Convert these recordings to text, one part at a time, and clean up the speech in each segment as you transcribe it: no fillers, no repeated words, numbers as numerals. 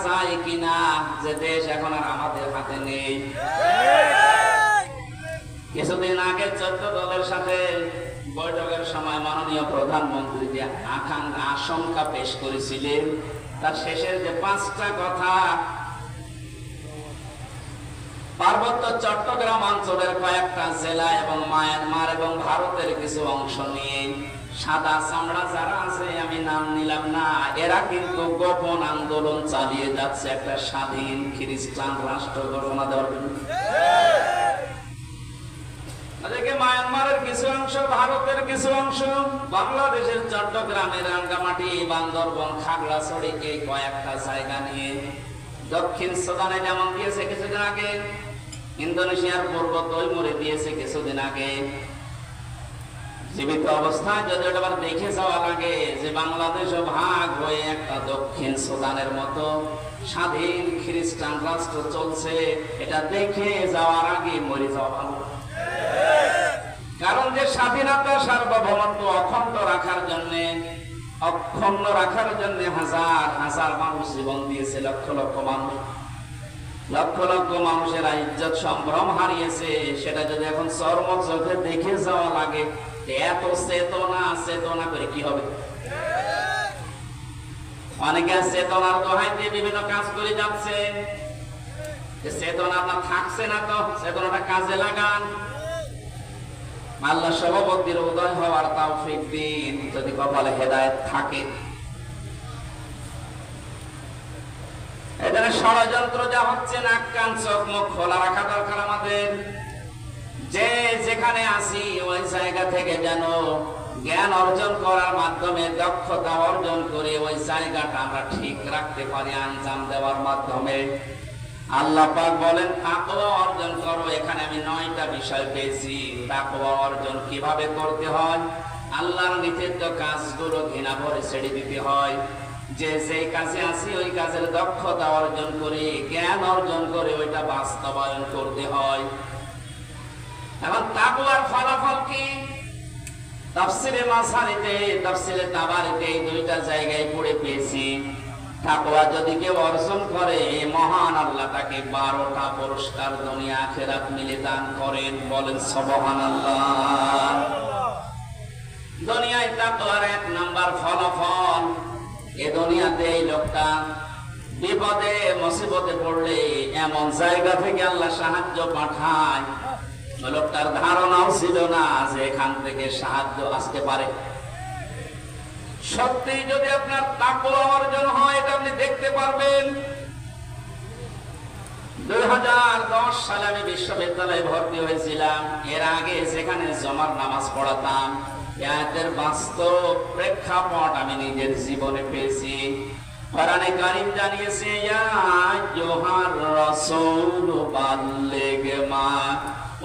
যায় কিনা যে দেশ এখন আর আমাদের হাতে নেই। কিছুদিন আগে 14 দলের সাথে বৈঠকের সময় মাননীয় প্রধানমন্ত্রী যে আশঙ্কা পেশ করেছিলেন, তার শেষের যে 5টা কথা, পার্বত্য চট্টগ্রাম অঞ্চলের কয়েকটা জেলা এবং মায়ানমার এবং ভারতের কিছু অংশ নিয়ে সাদা চামড়া যারা আছে, আমি নাম নিলাম না, এরা কিন্তু গোপন আন্দোলন চালিয়ে যাচ্ছে একটা স্বাধীন খ্রিস্টান রাষ্ট্র ঘোষণা দেওয়ার জন্য। মায়ানমারের কিছু অংশ, ভারতের কিছু অংশ, বাংলাদেশের চট্টগ্রামের রাঙ্গামাটি, বান্দরবন, খাগড়াছড়ি, এই কয়েকটা জায়গা নিয়ে, দক্ষিণ সুদানে যেমন দিয়েছে কিছুদিন আগে, ইন্দোনেশিয়ার পূর্ব তৈমুরে দিয়েছে কিছুদিন আগে। জীবিত অবস্থায় যদি ওটা আবার দেখে যাওয়া লাগে যে বাংলাদেশও ভাগ হয়ে একটা দক্ষিণ সুদানের মতো স্বাধীন খ্রিস্টান রাষ্ট্র চলছে, এটা দেখে যাওয়ার আগে মরে যাওয়া ভালো। কারণ যে স্বাধীনতা, সার্বভৌমত্ব অখণ্ড রাখার জন্য, অক্ষুণ্ণ রাখার জন্য হাজার হাজার মানুষ জীবন দিয়েছে, লক্ষ লক্ষ মানুষ, লক্ষ লক্ষ মানুষের ইজ্জত সম্ভ্রম হারিয়েছে, সেটা যদি এখন চর্ম চোখে দেখে যাওয়া লাগে, এত চেতনা করে কি হবে? অনেকে চেতনার দোহাই দিয়ে বিভিন্ন কাজ করে যাচ্ছে। চেতনা আপনার থাকছে না, তো চেতনাটা কাজে লাগান। আল্লাহ সভাপতির উদয় হওয়ার তৌফিক দিন যদি কপালে হেদায়েত থাকে। এখানে ষড়যন্ত্র যা হচ্ছে, নাক কান চোখ মুখ খোলা রাখা দরকার আমাদের। যে যেখানে আসি ওই জায়গা থেকে যেন জ্ঞান অর্জন করার মাধ্যমে, দক্ষতা অর্জন করে ওই জায়গাটা আমরা ঠিক রাখতে পারি আঞ্জাম দেওয়ার মাধ্যমে। আল্লাহ পাক বলেন তাকওয়া অর্জন করো। এখানে আমি 9টা বিষয় পেয়েছি। তাকওয়া অর্জন কিভাবে করতে হয়? আল্লাহর নিষিদ্ধ কাজগুলো ঘৃণা ভরে ছেড়ে দিতে হয়। যে যেই কাজে আসি ওই কাজের দক্ষতা অর্জন করে, জ্ঞান অর্জন করে ওইটা বাস্তবায়ন করতে হয়। এখন তাকওয়ার ফলাফল কি? তাফসিরে মাসারিতে, তাফসিরে তাবারিতে এই 2টা জায়গায় পড়ে পেয়েছি। তাকওয়া যদি কেউ অর্জন করে, মহান আল্লাহ তাকে 12টা পুরস্কার দুনিয়া আখিরাত মিলে দান করেন। বলেন সুবহানাল্লাহ। দুনিয়ায় তাকওয়ার 1 নাম্বার ফলাফল, এ দুনিয়াতে এই লোকটা বিপদে মুসিবতে পড়লে এমন জায়গা থেকে আল্লাহ সাহায্য পাঠায়, লোকটার ধারণাও ছিল না যে এখান থেকে সাহায্য আসতে পারে। সত্যি যদি আপনার তাকওয়া অর্জন হয়, এটা আপনি দেখতে পারবেন। 2010 সালে আমি বিশ্ববিদ্যালয়ে ভর্তি হয়েছিলাম। এর আগে যেখানে জমার নামাজ পড়াতাম, এর বাস্তব প্রেক্ষাপট আমি নিজের জীবনে পেয়েছি। কোরআনে কারীম জানিয়েছে, ইয়া আইয়ুহার রাসূল বাল্লিগ মা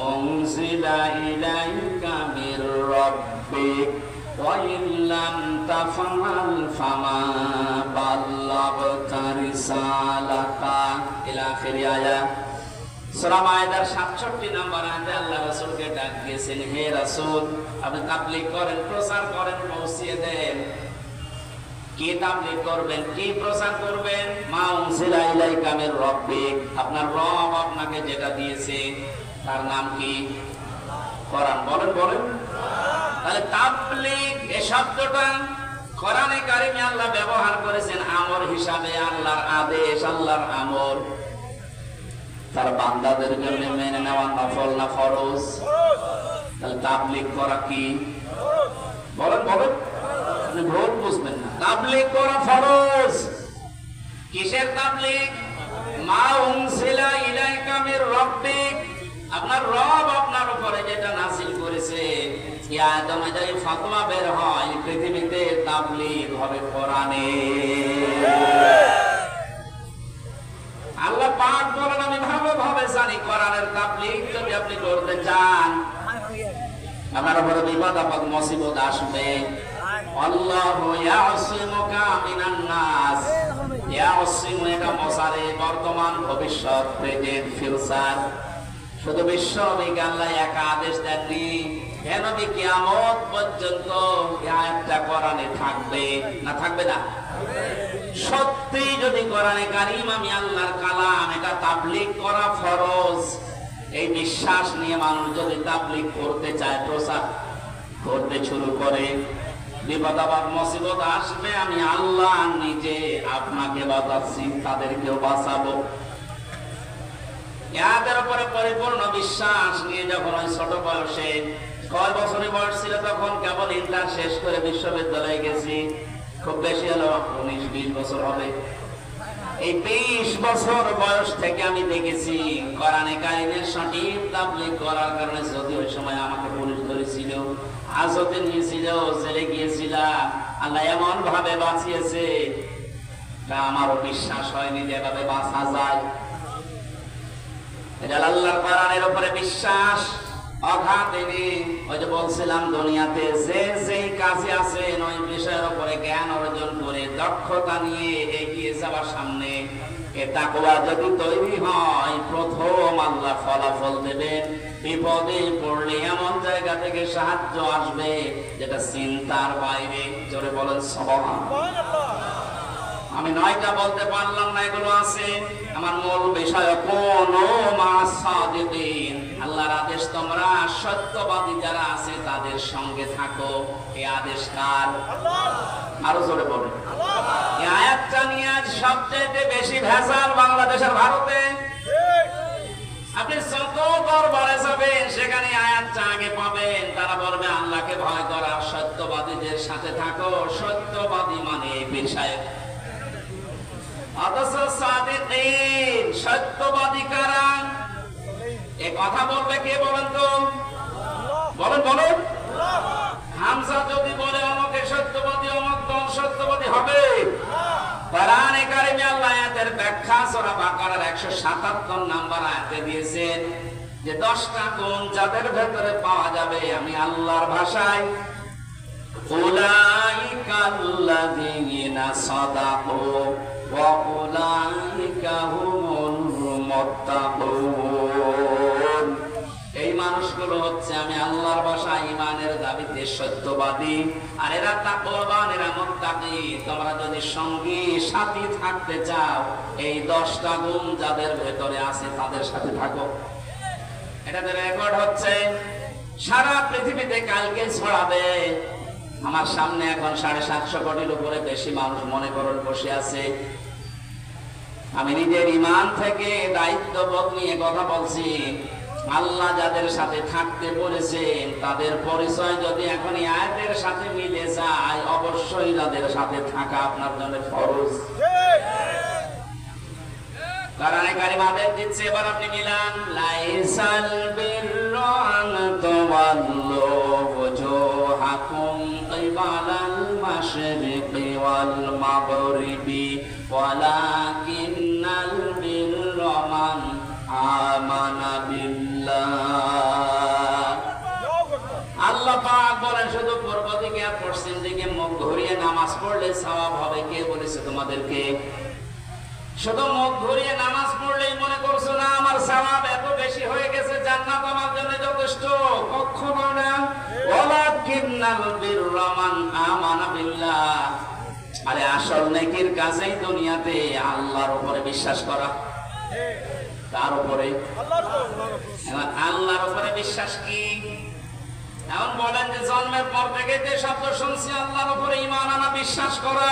উনজিলা ইলাইকা মির রাব্বিক ওয়া ইল্লাম তাফআল ফামা বাল্লাগতা রিসালাতা ইলা আখির আয়াত। সূরা মায়েদার 67 নম্বর আয়াতে আল্লাহ রাসূলকে ডাক দিয়েছেন, হে রাসূল, আপনি তাবলীগ করেন, প্রচার করেন, পৌঁছিয়ে দেন। কি তাবলীগ করবেন, কি প্রচার করবেন? মা উনজিলা ইলাইকা মির রাব্বিক, আপনার রব আপনাকে যেটা দিয়েছে তার নাম কি? কোরআন। বলেন বলেন। তাহলে তাবলীগ এই শব্দটা কোরআনে কারিমে আল্লাহ ব্যবহার করেছেন আমর হিসাবে। আল্লাহর আদেশ, আল্লাহর আমর, তার বান্দাদের জন্য মেনে নেওয়া নফল না ফরজ? তাহলে তাবলীগ করা কি? বলেন বলেন, আপনি ভুল বুঝবেন না। তাবলীগ করা ফরজ। কিসের তাবলীগ? মা উনজিলা ইলাইকা মির রাব্বিক, আপনার রব আপনার উপরে যেটা নাযিল করেছে। এই আয়াত অনুযায়ী ফতোয়া বের হয় পৃথিবীতে তাবলীগ হবে কোরআনে। আল্লাহ পাক বলেন, আমি ভালোভাবে জানি কোরআনের তাবলীগ যদি আপনি করতে চান, আপনার উপরে বিপদ আপদ মুসিবত আসবে। আল্লাহু ইয়াসিমুকা মিনান নাস। ইয়াসিমু এটা মসারে, বর্তমান, ভবিষ্যৎ, প্রেজেন্ট, ফিউচার। শুধু বিশ্বনবীকে আল্লাহ একা আদেশ দেননি, হে নবী কিয়ামত পর্যন্ত এই আয়াতটা কোরআনে থাকবে না? থাকবে না? সত্যি যদি কোরআনে কারীম আমি আল্লাহর কালাম, এটা তাবলীগ করা ফরজ, এই বিশ্বাস নিয়ে মানুষ যদি তাবলীগ করতে চায়, প্রচার করতে শুরু করে, বিপদ আপদ মুসিবত আসবে, আমি আল্লাহ নিজে আপনাকে বাঁচাচ্ছি, তাদেরকেও বাঁচাবো। এদের উপরে পরিপূর্ণ বিশ্বাস নিয়ে যখন ওই ছোট বয়সে, কয় বছরের বয়স ছিল তখন, কেবল ইন্টার শেষ করে বিশ্ববিদ্যালয়ে গেছি, খুব বেশি হলো 19-20 বছর হবে। এই 20 বছর বয়স থেকে আমি দেখেছি কোরআনে কারীমের সঠিক তাবলীগ করার কারণে, যদি ওই সময় আমাকে পুলিশ ধরেছিল, হাজতে নিয়েছিল, জেলে গিয়েছিলাম, আল্লাহ এমন ভাবে বাঁচিয়েছে, আমারও বিশ্বাস হয়নি যে এভাবে বাঁচা যায়। এটা আল্লাহর কোরআনের উপরে বিশ্বাস অগাধ। ওই যে বলছিলাম, দুনিয়াতে যে যেই কাজে আছেন ওই বিষয়ের উপরে জ্ঞান অর্জন করে দক্ষতা নিয়ে এগিয়ে যাওয়ার সামনে এ তাকওয়া যদি তৈরি হয়, প্রথম আল্লাহ ফলাফল দেবেন। বিপদে পড়লে এমন জায়গা থেকে সাহায্য আসবে যেটা চিন্তার বাইরে। জোরে বলেন সুবহানাল্লাহ। আমি 9টা বলতে পারলাম না, এগুলো আছে। আমার মূল বিষয় কোন মাসাদিদিন, আল্লাহর আদেশ তোমরা সত্যবাদী যারা আছে তাদের সঙ্গে থাকো। এই আদেশ কার? আরো জোরে বলেন। এই আয়াতটা নিয়ে আজ সবচেয়ে বেশি ভেজাল বাংলাদেশের, ভারতে। আপনি যত দরবারে যাবেন সেখানে আয়াতটা আগে পাবেন। তারা বলবে আল্লাহকে ভয় করা, সত্যবাদীদের সাথে থাকো। সত্যবাদী মানে বিষয়, অথচ সাদিকিন সত্যবাদী কারা? এ কথা বলবে কে বলেন তো? বলেন বলেন। হামজা যদি বলে আমাকে সত্যবাদী, অমুক দল সত্যবাদী হবে? কোরআনে কারীমে আল্লাহ আয়াতের ব্যাখ্যা সূরা বাকারার 177 নম্বর আয়াতে দিয়েছেন যে 10টা গুণ যাদের ভেতরে পাওয়া যাবে, আমি আল্লাহর ভাষায় উলাইকাল্লাযীনা সাদাকু ওয়া উলাইকা হুমুল মুত্তাকুন। এই মানুষগুলো হচ্ছে আমি আল্লাহর ভাষায় ঈমানের দাবিতে সত্যবাদী, আর এরা তাকওয়াবান, এরা মুত্তাকি। তোমরা যদি সঙ্গী সাথী থাকতে চাও, এই 10টা গুণ যাদের ভেতরে আছে তাদের সাথে থাকো। এটাতে রেকর্ড হচ্ছে সারা পৃথিবীতে, কালকে ছড়াবে। আমার সামনে এখন 750 কোটির উপরে বেশি মানুষ মনে করুন বসে আছে। আমি নিজের ঈমান থেকে দায়িত্ববোধ নিয়ে কথা বলছি। আল্লাহ যাদের সাথে থাকতে বলেছেন তাদের পরিচয় যদি এখন এই আয়াতের সাথে মিলে যায়, অবশ্যই যাদের সাথে থাকা আপনার জন্য ফরজ। কোরআনে কারীম আদেশ দিচ্ছে, এবার আপনি মিলান। লাইসাল বিররা আন তুওয়াল্লু ওয়াজুহাকুম কিবালাল মাশরিকি ওয়াল মাগরিবি ওয়ালাকিন্নাল বিররা মান আমানা বিল্লাহ। আল্লাহ পাক বলেন শুধু পূর্ব দিকে আর পশ্চিম দিকে মুখ ঘুরিয়ে নামাজ পড়লে সওয়াব হবে। কে বলেছে তোমাদেরকে? শুধু মুখ ঘুরিয়ে নামাজ পড়লেই মনে করছো না আমার সওয়াব এত বেশি হয়ে গেছে, জান্নাত আমার জন্য যথেষ্ট? কখনো না। ওয়ালাকিন্নাল বিররা মান আমানা বিল্লাহ। আরে আসল নেকির কাজেই দুনিয়াতে আল্লাহর উপরে বিশ্বাস করা। তার উপরে আল্লাহর উপরে বিশ্বাস কি? এখন বলেন যে জন্মের পর থেকে যে শব্দ শুনছি আল্লাহর উপরে ঈমান আনা, বিশ্বাস করা।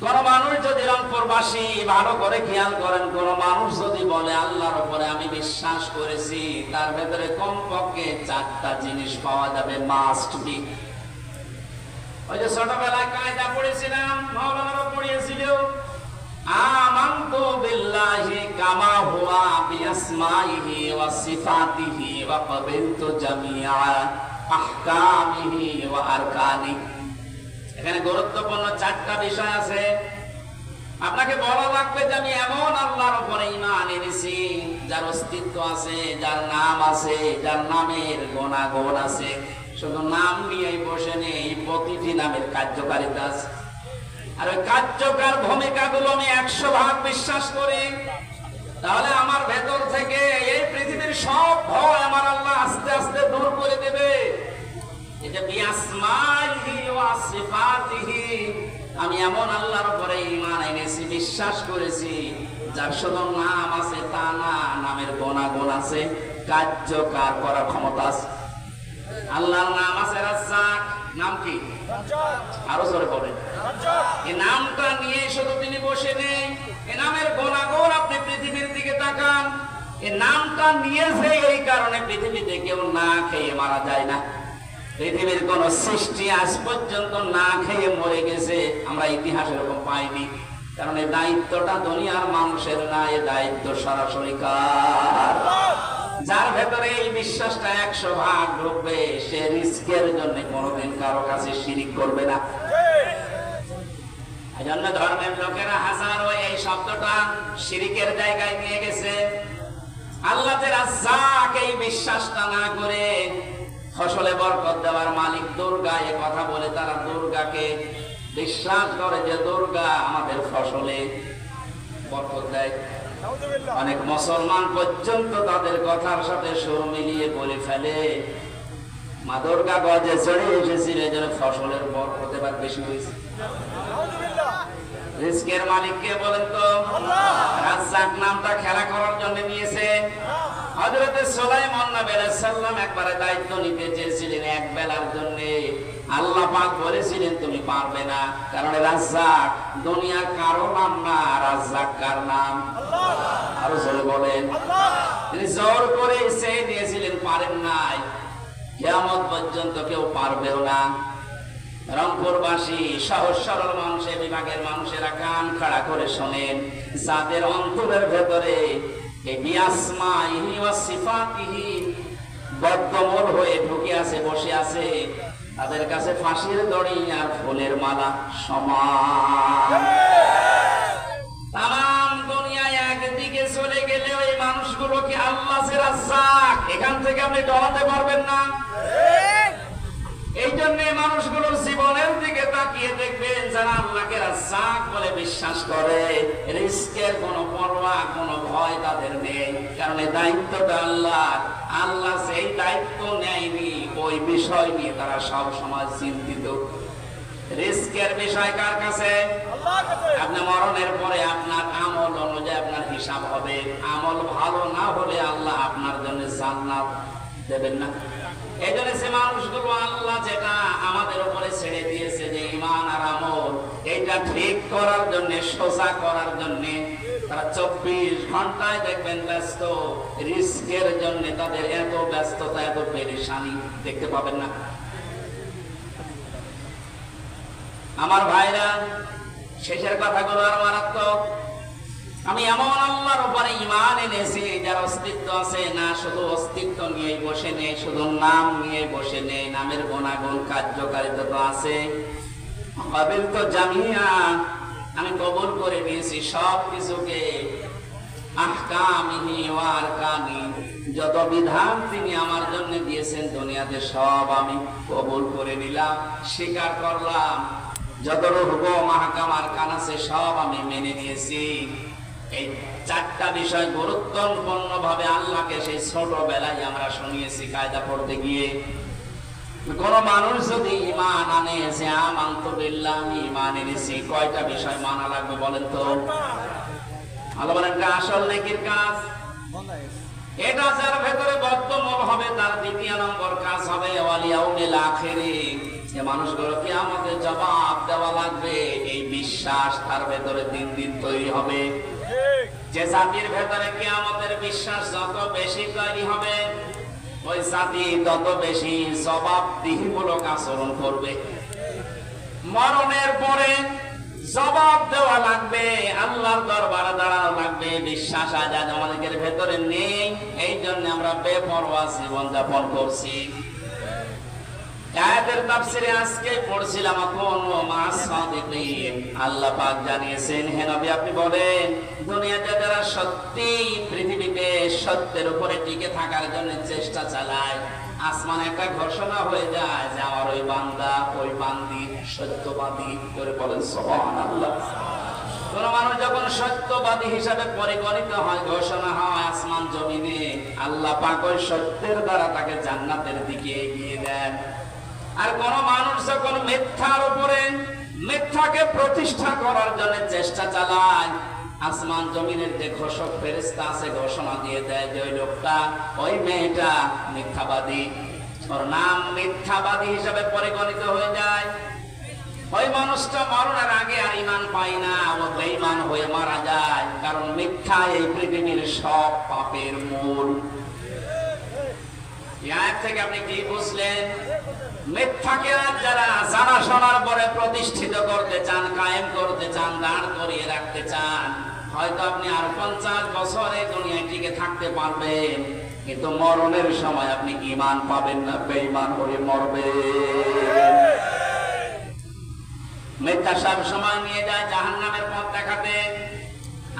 কোন মানুষ যদি রংপুরবাসী ভালো করে খেয়াল করেন, কোন মানুষ যদি বলে আল্লাহর উপরে আমি বিশ্বাস করেছি, তার ভেতরে কমপক্ষে 4টা জিনিস পাওয়া যাবে, মাস্ট বি। ওই যে ছোটবেলায় কায়দা পড়েছিলাম, মাওলানারা পড়িয়েছিল, আমানতু বিল্লাহি কামা হুয়া বিআসমাইহি ওয়া সিফাতিহি ওয়া ক্বাবিলতু জামিআ আহকামিহি ওয়া আরকানিহি। এখানে গুরুত্বপূর্ণ 4টা বিষয় আছে। আপনাকে বলা লাগবে যে আমি এমন আল্লাহর উপরে ঈমান এনেছি যার অস্তিত্ব আছে, যার নাম আছে, যার নামের গুণাগুণ আছে। শুধু নাম নিয়েই বসে নেই, প্রতিটি নামের কার্যকারিতা আছে। আর ওই কার্যকর ভূমিকাগুলো আমি 100 ভাগ বিশ্বাস করি। তাহলে আমার ভেতর থেকে এই পৃথিবীর সব ভয় আমার আল্লাহ আস্তে আস্তে দূর করে দেবে। এটা বিআসমাইহি ওয়া সিফাতিহি, আমি এমন আল্লাহর উপরে ঈমান এনেছি, বিশ্বাস করেছি, যার শুধু নাম আছে তা না, নামের গুণাগুণ আছে, কার্যকর করার ক্ষমতা আছে। আল্লাহর নাম আছে রাজ্জাক। নাম কি? আরো জোরে বলেন। এই নামটা নিয়ে শুধু তিনি বসে নেই, এই নামের গুণাগুণ আপনি পৃথিবীর দিকে তাকান। এই নামটা নিয়েছে এই কারণে পৃথিবীতে কেউ না খেয়ে মারা যায় না। পৃথিবীর কোন সৃষ্টি আজ পর্যন্ত না খেয়ে মরে গেছে আমরা ইতিহাস এরকম পাইনি। কারণ এই দায়িত্বটা দুনিয়ার মানুষের না, এই দায়িত্ব সরাসরি কার? যার ভেতরে এই বিশ্বাসটা 100% ঢুকবে, সে রিস্কের জন্য কোনোদিন কারো কাছে শিরিক করবে না। এজন্য ধর্মের লোকেরা হাজারো এই শব্দটা শিরিকের জায়গায় নিয়ে গেছে। আল্লাহ যে রাজ্জাক এই বিশ্বাসটা না করে ফসলে বরকত দেওয়ার মালিক দুর্গা এ কথা বলে তারা দুর্গাকে বিশ্বাস করে যে দুর্গা আমাদের ফসলে বরকত দেয়। অনেক মুসলমান পর্যন্ত তাদের কথার সাথে সুর মিলিয়ে বলে ফেলে মা দুর্গা গজে চড়ে এসেছিল এই জন্য ফসলের বরকত এবার বেশি হয়েছে। রিস্কের মালিক কে বলেন তো? রাজ্জাক নামটা খেলা করার জন্য নিয়েছে। হযরত সুলাইমান নবী আলাইহিস সালাম একবারে দায়িত্ব নিতে চেয়েছিলেন এক বেলার জন্য। আল্লাহ পাক বলেছিলেন তুমি পারবে না, কারণ রাজ্জাক দুনিয়ার কারো নাম না, রাজ্জাক কার নাম? আল্লাহ। আরো জোরে বলেন। তিনি জোর করে সে নিয়েছিলেন, পারেন নাই, কিয়ামত পর্যন্ত কেউ পারবেও না। রংপুরবাসী সহজ সরল মানুষের বিভাগের মানুষেরা কান খাড়া করে শোনেন, যাদের অন্তরের ভেতরে বদ্ধমূল হয়ে ঢুকে আছে, বসে আছে, তাদের কাছে ফাঁসির দড়ি আর ফুলের মালা সমান। তাম দুনিয়ায় একদিকে চলে গেলে ওই মানুষগুলোকে আল্লাহ যে রাজ্জাক এখান থেকে আপনি ডরাতে পারবেন না। এই জন্য মানুষগুলোর জীবনের দিকে তাকিয়ে দেখবেন, যারা আল্লাহকে রাজ্জাক বলে বিশ্বাস করে, রিস্কের কোনো পরোয়া কোনো ভয় তাদের নেই। কারণ এই দায়িত্বটা আল্লাহ, আল্লাহ সেই দায়িত্ব নেয়নি ওই বিষয় নিয়ে তারা সব সময় চিন্তিত। রিস্কের বিষয় কার কাছে? আল্লাহর কাছে। আপনি মরণের পরে আপনার আমল অনুযায়ী আপনার হিসাব হবে। আমল ভালো না হলে আল্লাহ আপনার জন্য জান্নাত দেবেন না। এই জন্য সে মানুষগুলো আল্লাহ যেটা আমাদের উপরে ছেড়ে দিয়েছে যে ঈমান আর আমল, এটা ঠিক করার জন্য, সোজা করার জন্য তারা 24 ঘন্টায় দেখবেন ব্যস্ত। রিস্কের জন্য তাদের এত ব্যস্ততা, এত পেরেশানি দেখতে পাবেন না। আমার ভাইরা, শেষের কথাগুলো আর মারাত্মক। আমি এমন আল্লাহর উপরে ঈমান এনেছি যার অস্তিত্ব আছে, না শুধু অস্তিত্ব নিয়ে বসে নেই, শুধু নাম নিয়ে বসে নেই, নামের গুণাগুণ কার্যকারিতা তো আছে। কবিল তো জামিয়া, আমি কবুল করে নিয়েছি সব কিছুকে। আহকামিহি ওয়া আরকানি, যত বিধান তিনি আমার জন্য দিয়েছেন দুনিয়াতে সব আমি কবুল করে নিলাম, স্বীকার করলাম। যত হুকুম আহকাম আরকান আছে সব আমি মেনে নিয়েছি। এই চারটা বিষয় গুরুত্বপূর্ণ ভাবে আল্লাহকে সেই ছোটবেলায় আমরা শুনিয়েছি কায়দা পড়তে গিয়ে। কোন মানুষ যদি ঈমান আনে যে আমানতু বিল্লাহি, ঈমান এনেছি, কয়টা বিষয় মানা লাগবে বলেন তো? আল্লাহ বলেন এটা আসল নেকির কাজ। এটা যার ভেতরে বদ্ধমূল হবে তার দ্বিতীয় নম্বর কাজ হবে ওয়াল ইয়াউমিল আখিরি, যে মানুষগুলো কিয়ামতে জবাব দেওয়া লাগবে, এই বিশ্বাস তার ভেতরে দিন দিন তৈরি হবে। যে জাতির ভেতরে কিয়ামতের বিশ্বাস যত বেশি তৈরি হবে, ওই জাতি তত বেশি জবাবদিহিমূলক আচরণ করবে। মরণের পরে জবাব দেওয়া লাগবে, আল্লাহর দরবারে দাঁড়ানো লাগবে। বিশ্বাস আজ আমাদের ভেতরে নেই, এই জন্য আমরা বেপরোয়া জীবন যাপন করছি। আয়াতের তাফসীরে আজকে পড়ছিলাম, আল্লাহ পাক জানিয়েছেন, হে নবী আপনি বলেন দুনিয়াতে যারা সত্যি পৃথিবীতে সত্যের উপরে টিকে থাকার জন্য চেষ্টা চালায়, আসমান একটা ঘোষণা হয়ে যায় যে আমার ওই বান্দা, ওই বান্দি সত্যবাদী করে বলেন সুবহানাল্লাহ। কোন মানুষ যখন সত্যবাদী হিসাবে পরিগণিত হয়, ঘোষণা হয় আসমান জমিনে, আল্লাহ পাক ওই সত্যের দ্বারা তাকে জান্নাতের দিকে এগিয়ে দেন। আর কোন মানুষ যখন মিথ্যার উপরে মিথ্যাকে প্রতিষ্ঠা করার জন্য চেষ্টা চালায়। আসমান জমিনের যে ঘোষক ফেরেশতা আছে ঘোষণা দিয়ে দেয় যে ওই লোকটা, ওই মেয়েটা মিথ্যাবাদী, ওর নাম মিথ্যাবাদী হিসাবে পরিগণিত হয়ে যায়। ওই মানুষটা মরণের আগে আর ঈমান পায় না, ও বেঈমান হয়ে মারা যায়। কারণ মিথ্যা এই পৃথিবীর সব পাপের মূল। এর থেকে আপনি কি বুঝলেন? মিথ্যাকে যারা জানা শোনার পরে প্রতিষ্ঠিত করতে চান, কায়েম করতে চান, দাঁড় করিয়ে রাখতে চান, হয়তো আপনি আর 50 বছর এই দুনিয়ায় টিকে থাকতে পারবেন, কিন্তু মরণের সময় আপনি ঈমান পাবেন না, বেঈমান হয়ে মরবেন। মিথ্যা সব সময় নিয়ে যায় জাহান্নামের পথ দেখাতে।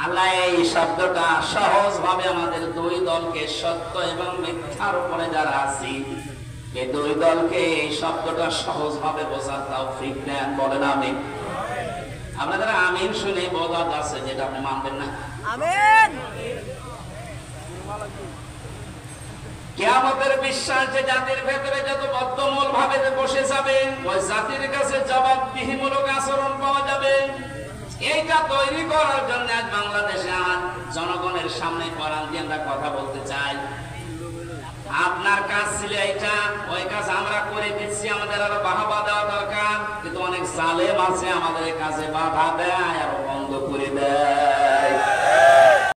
আল্লাহ এই শব্দটা সহজ ভাবে আমাদের দুই দলকে, সত্য এবং মিথ্যার উপরে যারা আছি, এই দুই দলকে এই শব্দটা সহজ ভাবে বোঝার তৌফিক দেন। বলেন আমিন। আপনাদের আমিন শুনে বোঝা যাচ্ছে যেটা আপনি মানবেন না। আমিন। কিয়ামতের বিশ্বাস যে জাতির ভেতরে যত বদ্ধমূল ভাবে বসে যাবে, ওই জাতির কাছে জবাবদিহিমূলক আচরণ পাওয়া যাবে। এইটা তৈরি করার জন্য আজ বাংলাদেশে জনগণের সামনে কোরআন দিয়ে আমরা কথা বলতে চাই। আপনার কাজ ছিল এইটা, ওই কাজ আমরা করে দিচ্ছি, আমাদের আরো বাহবা দেওয়া দরকার। কিন্তু অনেক জালেম আছে আমাদের কাছে বাধা দেয় আর বন্ধ করে দেয়।